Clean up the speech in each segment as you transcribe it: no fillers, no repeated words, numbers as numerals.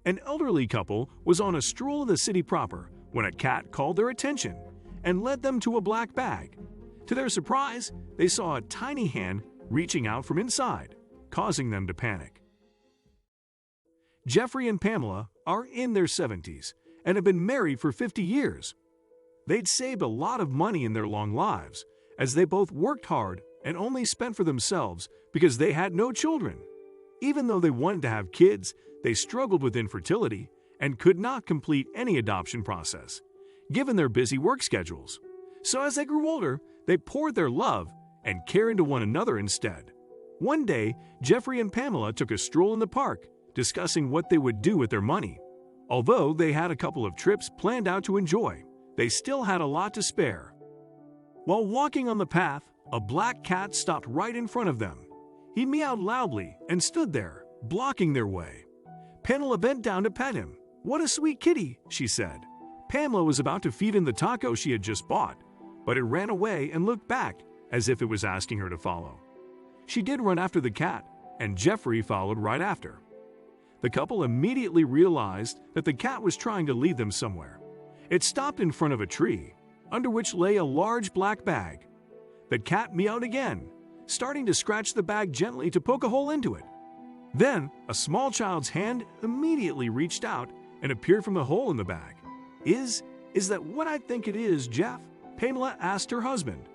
An elderly couple was on a stroll in the city proper when a cat called their attention and led them to a black bag. To their surprise, they saw a tiny hand reaching out from inside, causing them to panic. Jeffrey and Pamela are in their 70s and have been married for 50 years. They'd saved a lot of money in their long lives, as they both worked hard and only spent for themselves because they had no children. Even though they wanted to have kids, they struggled with infertility and could not complete any adoption process, given their busy work schedules. So as they grew older, they poured their love and care into one another instead. One day, Jeffrey and Pamela took a stroll in the park, discussing what they would do with their money. Although they had a couple of trips planned out to enjoy, they still had a lot to spare. While walking on the path, a black cat stopped right in front of them. He meowed loudly and stood there, blocking their way. Pamela bent down to pet him. "What a sweet kitty," she said. Pamela was about to feed him the taco she had just bought, but it ran away and looked back as if it was asking her to follow. She did run after the cat, and Jeffrey followed right after. The couple immediately realized that the cat was trying to lead them somewhere. It stopped in front of a tree, under which lay a large black bag. The cat meowed again, starting to scratch the bag gently to poke a hole into it. Then, a small child's hand immediately reached out and appeared from the hole in the bag. Is that what I think it is, Jeff?" Pamela asked her husband.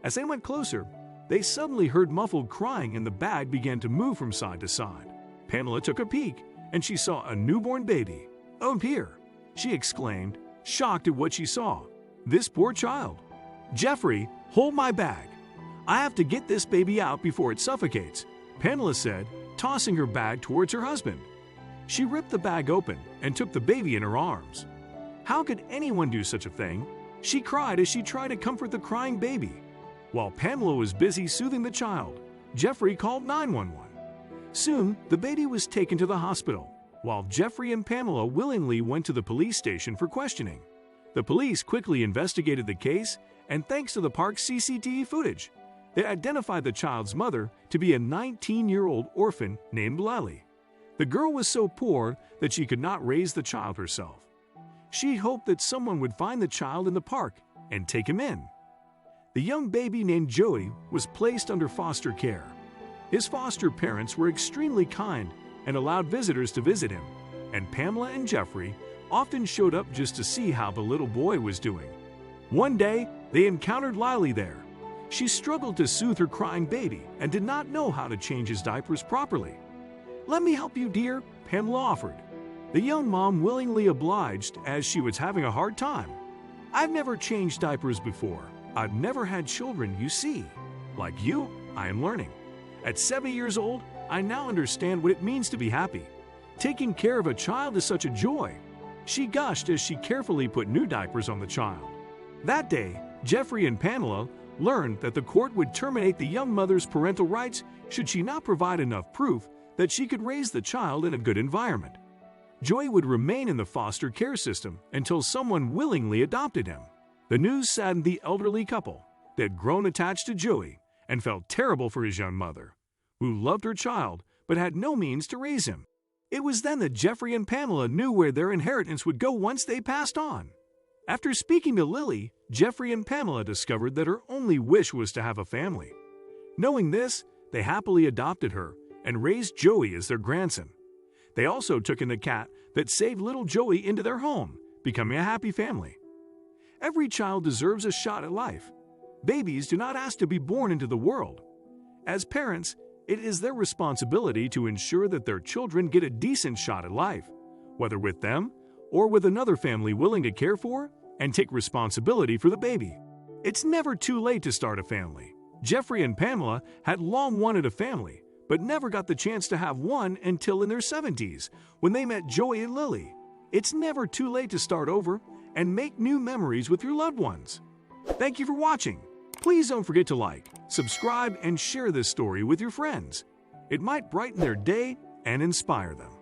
As they went closer, they suddenly heard muffled crying and the bag began to move from side to side. Pamela took a peek, and she saw a newborn baby. "Oh, here!" she exclaimed, shocked at what she saw. "This poor child." "Jeffrey, hold my bag. I have to get this baby out before it suffocates," Pamela said, tossing her bag towards her husband. She ripped the bag open and took the baby in her arms. How could anyone do such a thing? She cried as she tried to comfort the crying baby. While Pamela was busy soothing the child, Jeffrey called 911. Soon, the baby was taken to the hospital, while Jeffrey and Pamela willingly went to the police station for questioning. The police quickly investigated the case, and thanks to the park's CCTV footage, they identified the child's mother to be a 19-year-old orphan named Lily. The girl was so poor that she could not raise the child herself. She hoped that someone would find the child in the park and take him in. The young baby named Joey was placed under foster care. His foster parents were extremely kind and allowed visitors to visit him, and Pamela and Jeffrey often showed up just to see how the little boy was doing. One day, they encountered Lily there. She struggled to soothe her crying baby and did not know how to change his diapers properly. "Let me help you, dear," Pamela offered. The young mom willingly obliged as she was having a hard time. "I've never changed diapers before. I've never had children, you see. Like you, I am learning. At 70 years old, I now understand what it means to be happy. Taking care of a child is such a joy." She gushed as she carefully put new diapers on the child. That day, Jeffrey and Pamela learned that the court would terminate the young mother's parental rights should she not provide enough proof that she could raise the child in a good environment. Joey would remain in the foster care system until someone willingly adopted him. The news saddened the elderly couple. They had grown attached to Joey and felt terrible for his young mother, who loved her child but had no means to raise him. It was then that Jeffrey and Pamela knew where their inheritance would go once they passed on. After speaking to Lily, Jeffrey and Pamela discovered that her only wish was to have a family. Knowing this, they happily adopted her and raised Joey as their grandson. They also took in the cat that saved little Joey into their home, becoming a happy family. Every child deserves a shot at life. Babies do not ask to be born into the world. As parents, it is their responsibility to ensure that their children get a decent shot at life, whether with them or with another family willing to care for and take responsibility for the baby. It's never too late to start a family. Jeffrey and Pamela had long wanted a family, but never got the chance to have one until in their 70s, when they met Joey and Lily. It's never too late to start over and make new memories with your loved ones. Thank you for watching. Please don't forget to like, subscribe, and share this story with your friends. It might brighten their day and inspire them.